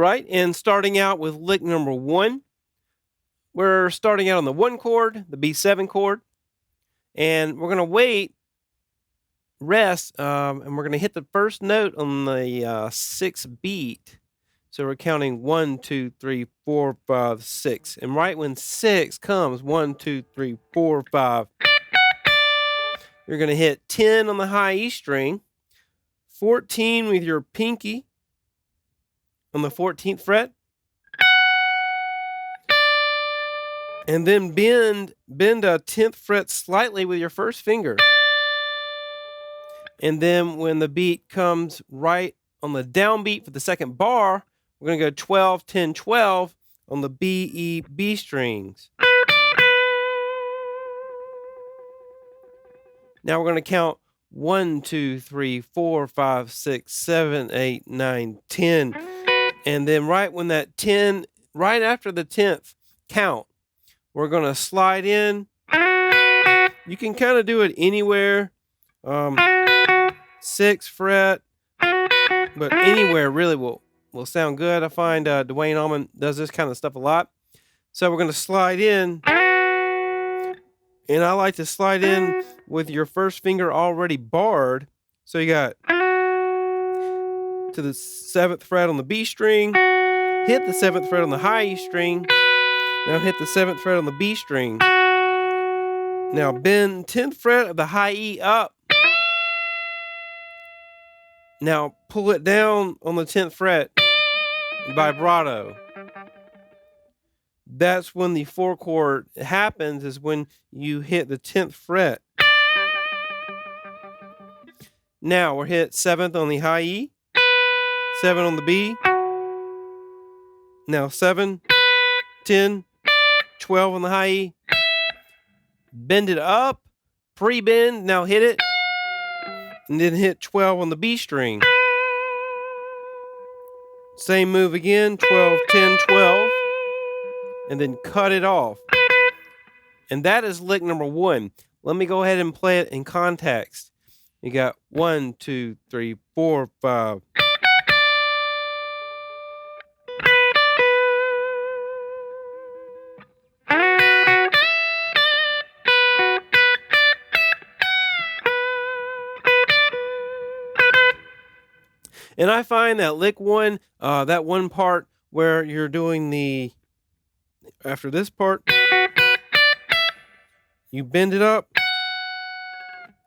right, and starting out with lick number 1, we're starting out on the 1 chord, the B7 chord, and we're going to rest, and we're going to hit the first note on the 6th beat. So we're counting 1, 2, 3, 4, 5, 6. And right when 6 comes, 1, 2, 3, 4, 5, you're going to hit 10 on the high E string, 14 with your pinky on the 14th fret, and then bend a 10th fret slightly with your first finger. And then when the beat comes right on the downbeat for the second bar, we're going to go 12, 10, 12 on the B, E, B strings. Now we're going to count 1, 2, 3, 4, 5, 6, 7, 8, 9, 10. And then right when that 10, right after the 10th count, we're going to slide in. You can kind of do it anywhere. 6th fret, but anywhere really will sound good. I find Dwayne Allman does this kind of stuff a lot. So we're going to slide in, and I like to slide in with your first finger already barred. So you got to the 7th fret on the B string, hit the 7th fret on the high E string, now hit the 7th fret on the B string. Now bend 10th fret of the high E up. Now pull it down on the 10th fret, vibrato. That's when the 4 chord happens, is when you hit the 10th fret. Now we're hit 7th on the high E, 7 on the B. Now 7, 10, 12 on the high E. Bend it up, pre-bend, now hit it. And then hit 12 on the B string. Same move again, 12, 10, 12. And then cut it off. And that is lick number 1. Let me go ahead and play it in context. You got 1, 2, 3, 4, 5. And I find that lick 1, that one part where you're doing after this part, you bend it up,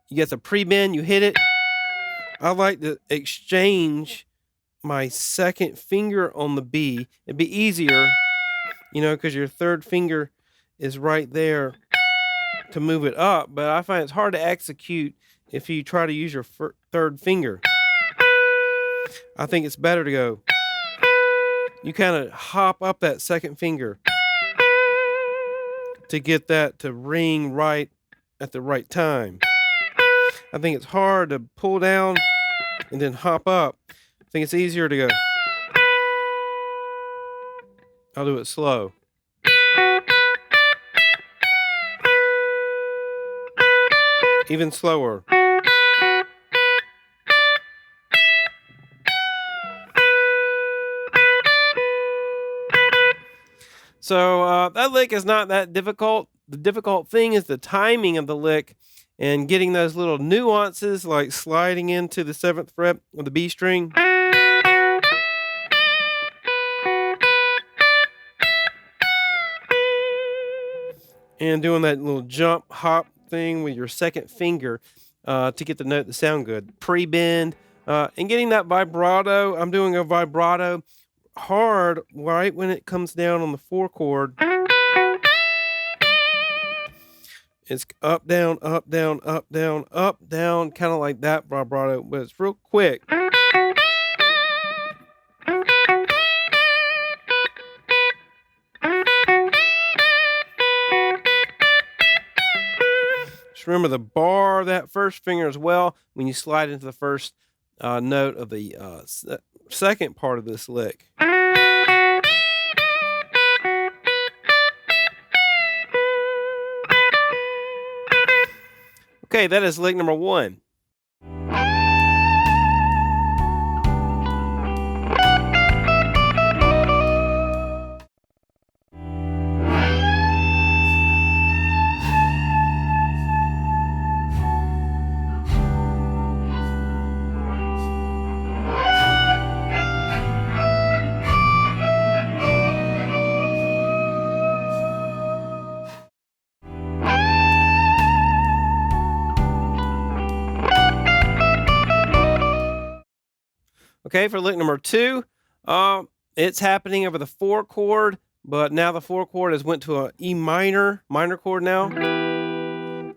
you get the pre-bend, you hit it. I like to exchange my second finger on the B. It'd be easier, because your third finger is right there to move it up, but I find it's hard to execute if you try to use your third finger. I think it's better to go. You kind of hop up that second finger to get that to ring right at the right time. I think it's hard to pull down and then hop up. I think it's easier to go. I'll do it slow. Even slower. So that lick is not that difficult. The difficult thing is the timing of the lick and getting those little nuances, like sliding into the 7th fret of the B string. And doing that little jump hop thing with your second finger to get the note to sound good. Pre-bend and getting that vibrato. I'm doing a vibrato hard right when it comes down on the 4 chord. It's up, down, up, down, up, down, up, down, kind of like that vibrato, but it's real quick. Just remember the bar of that first finger as well when you slide into the first note of the second part of this lick. Okay, that is lick number 1. Okay, for lick number 2, it's happening over the 4 chord, but now the 4 chord has went to a E minor chord now.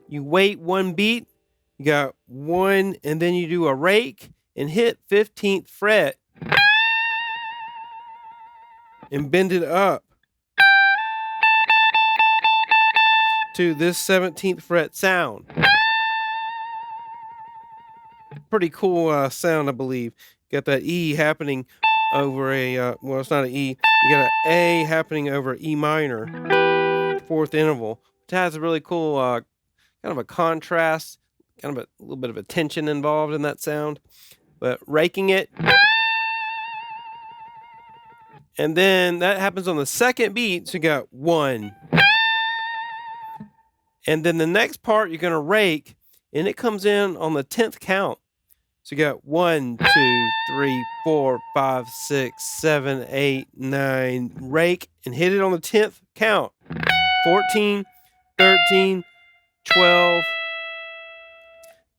You wait 1 beat, you got 1, and then you do a rake and hit 15th fret and bend it up to this 17th fret sound. Pretty cool sound, I believe. Got that E happening over a, well, it's not an E. You got an A happening over E minor, 4th interval. It has a really cool kind of a contrast, kind of a little bit of a tension involved in that sound. But raking it, and then that happens on the 2nd beat, so you got 1. And then the next part you're going to rake, and it comes in on the 10th count. So you got 1, 2, 3, 4, 5, 6, 7, 8, 9. Rake and hit it on the 10th count. 14, 13, 12,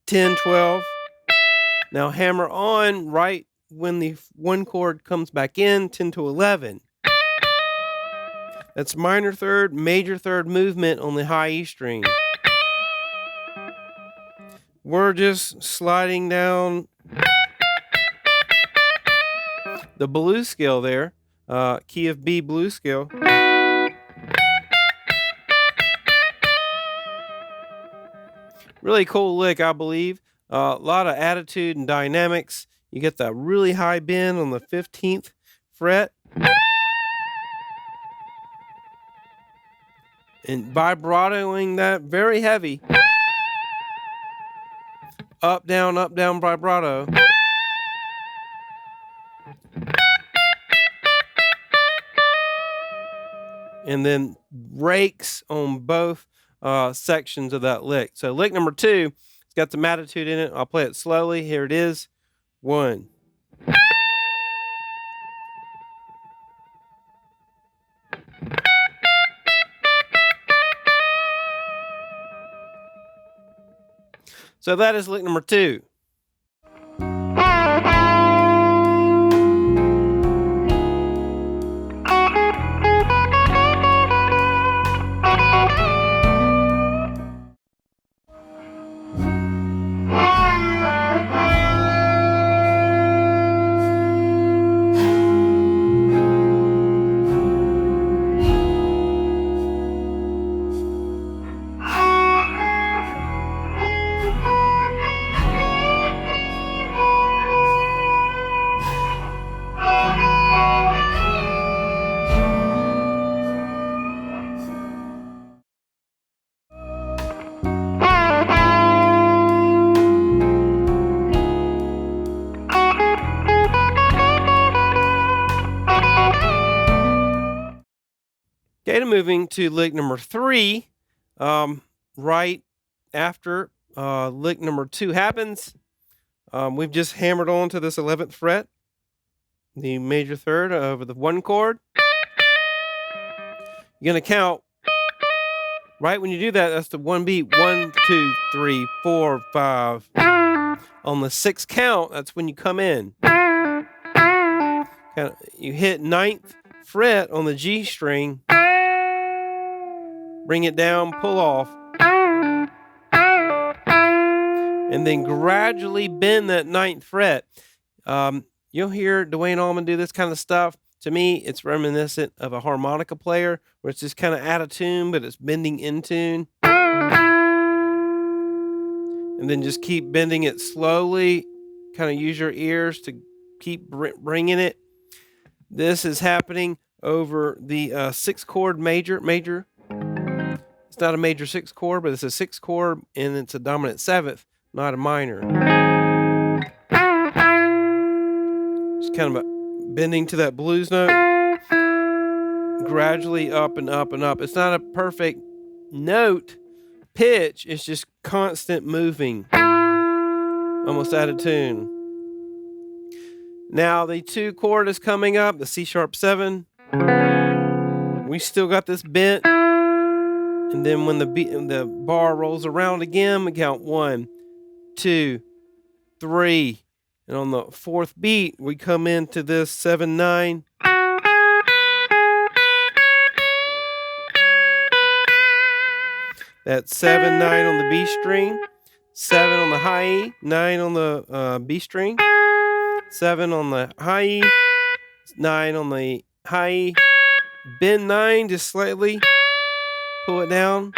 10, 12. Now hammer on right when the 1 chord comes back in, 10 to 11. That's minor 3rd, major 3rd movement on the high E string. We're just sliding down the blues scale there, key of B blues scale. Really cool lick, I believe. A lot of attitude and dynamics. You get that really high bend on the 15th fret. And vibratoing that very heavy. Up, down, vibrato. And then rakes on both sections of that lick. So lick number 2, it's got some attitude in it. I'll play it slowly. Here it is. 1. So that is lick number 2. Okay, moving to lick number 3, right after lick number 2 happens, we've just hammered on to this 11th fret, the major 3rd over the 1 chord. You're going to count, right when you do that, that's the 1 beat, 1, 2, 3, 4, 5. On the 6th count, that's when you come in. You hit 9th fret on the G string, bring it down, pull off, and then gradually bend that 9th fret. You'll hear Dwayne Allman do this kind of stuff. To me, it's reminiscent of a harmonica player, where it's just kind of out of tune, but it's bending in tune. And then just keep bending it slowly. Kind of use your ears to keep bringing it. This is happening over the 6th chord major. It's not a major 6th chord, but it's a 6th chord, and it's a dominant 7th, not a minor. Just kind of bending to that blues note, gradually up and up and up. It's not a perfect note pitch, it's just constant moving, almost out of tune. Now the 2 chord is coming up, the C#7. We still got this bent, and then when the bar rolls around again, we count 1, 2, 3, And on the fourth beat, we come into this 7/9. That's 7/9 on the B string, 7 on the high E, 9 on the B string, 7 on the high E, 9 on the high E, bend 9 just slightly, pull it down,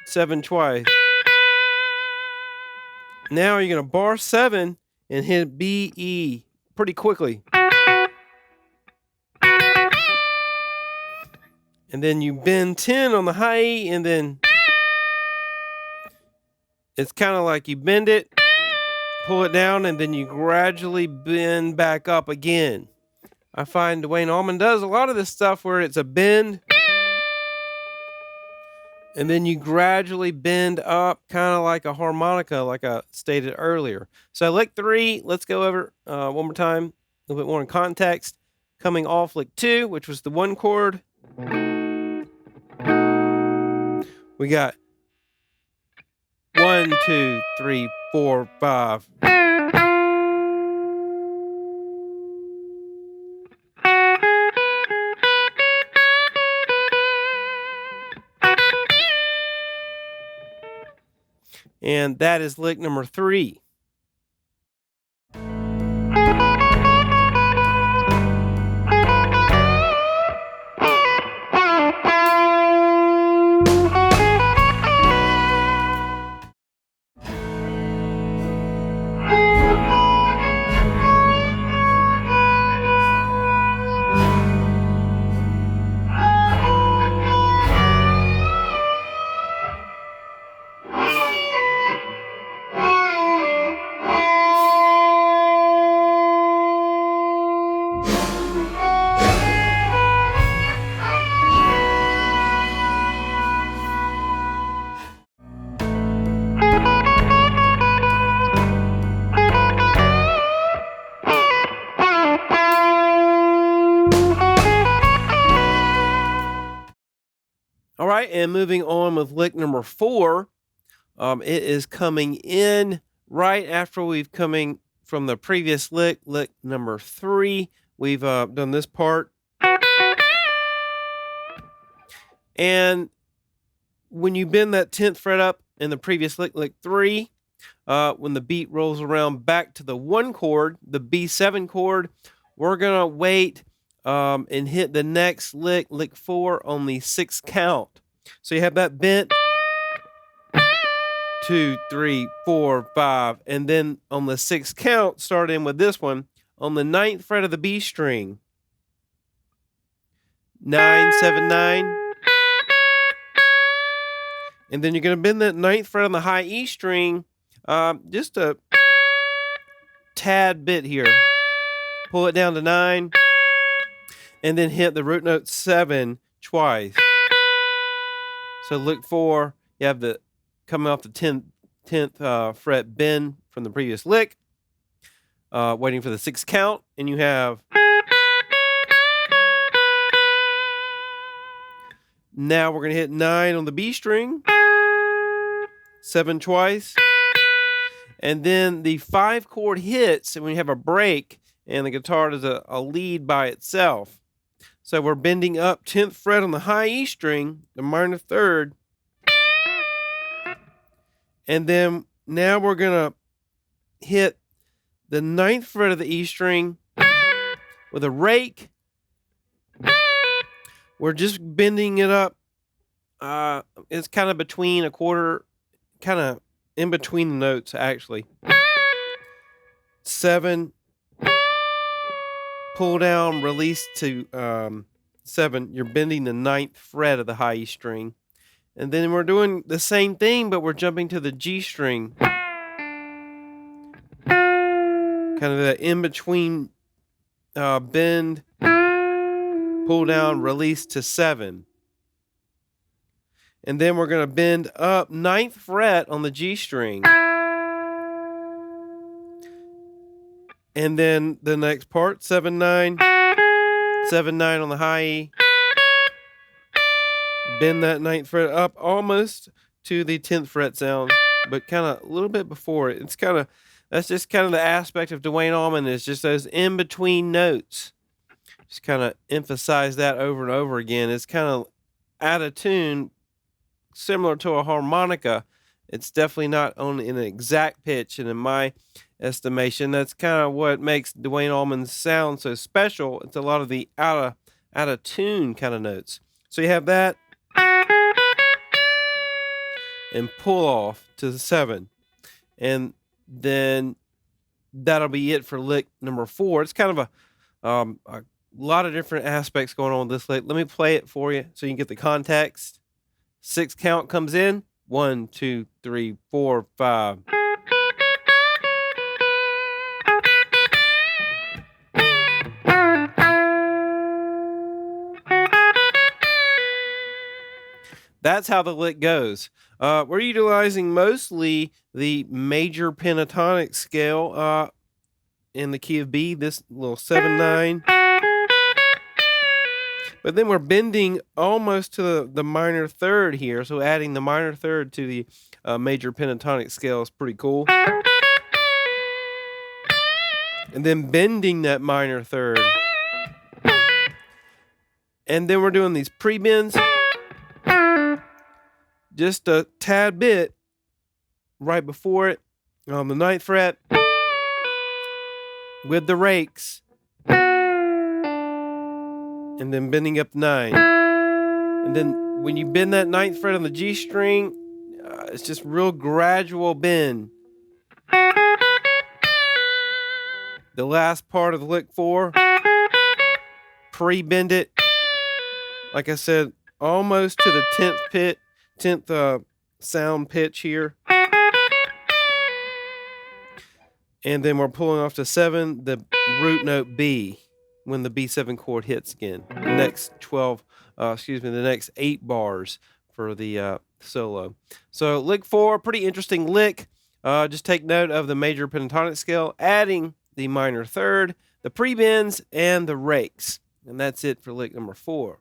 7 twice. Now you're going to bar 7 and hit B, E pretty quickly. And then you bend 10 on the high E, and then it's kind of like you bend it, pull it down, and then you gradually bend back up again. I find Dwayne Allman does a lot of this stuff where it's a bend, and then you gradually bend up, kind of like a harmonica, like I stated earlier. So lick 3, let's go over one more time, a little bit more in context. Coming off lick 2, which was the 1 chord, we got 1, 2, 3, 4, 5. And that is lick number 3. All right, and moving on with lick number 4, it is coming in right after we've coming from the previous lick number 3. We've done this part, and when you bend that 10th fret up in the previous lick 3, when the beat rolls around back to the 1 chord, the B7 chord, we're gonna wait and hit the next lick 4, on the 6th count. So you have that bent 2, 3, 4, 5, and then on the 6th count, starting with this one, on the 9th fret of the B string, 9, 7, 9, and then you're going to bend that 9th fret on the high E string just a tad bit here. Pull it down to 9, and then hit the root note 7 twice. So lick 4, you have the coming off the 10th fret bend from the previous lick, waiting for the 6th count, and you have now we're going to hit 9 on the B string, 7 twice, and then the 5 chord hits, and when you have a break, and the guitar does a lead by itself. So we're bending up 10th fret on the high E string, the minor 3rd, and then now we're going to hit the 9th fret of the E string with a rake. We're just bending it up. It's kind of between a quarter, kind of in between the notes, actually. 7, pull down, release to 7. You're bending the 9th fret of the high E string. And then we're doing the same thing, but we're jumping to the G string. Kind of that in-between bend, pull down, release to 7. And then we're going to bend up 9th fret on the G string. And then the next part, 7, 9, 7, 9 on the high E. Bend that 9th fret up almost to the 10th fret sound, but kind of a little bit before it. It's kind of That's just kind of the aspect of Duane Allman, is just those in-between notes. Just kind of emphasize that over and over again. It's kind of out of tune, similar to a harmonica. It's definitely not on an exact pitch, and in my estimation, that's kind of what makes Duane Allman's sound so special. It's a lot of the out of tune kind of notes. So you have that, and pull off to the 7, and then that'll be it for lick number 4. It's kind of a lot of different aspects going on with this lick. Let me play it for you so you can get the context. 6 count comes in. 1, 2, 3, 4, 5. That's how the lick goes. We're utilizing mostly the major pentatonic scale in the key of B, this little 7/9. But then we're bending almost to the minor third here, so adding the minor third to the major pentatonic scale is pretty cool. And then bending that minor third. And then we're doing these pre-bends. Just a tad bit right before it on the 9th fret with the rakes, and then bending up 9. And then when you bend that 9th fret on the G string, it's just real gradual bend. The last part of the lick 4, pre-bend it, like I said, almost to the 10th sound pitch here. And then we're pulling off to 7, the root note B, when the B7 chord hits again. The next the next 8 bars for the solo. So lick 4, pretty interesting lick. Just take note of the major pentatonic scale, adding the minor third, the pre-bends, and the rakes. And that's it for lick number 4.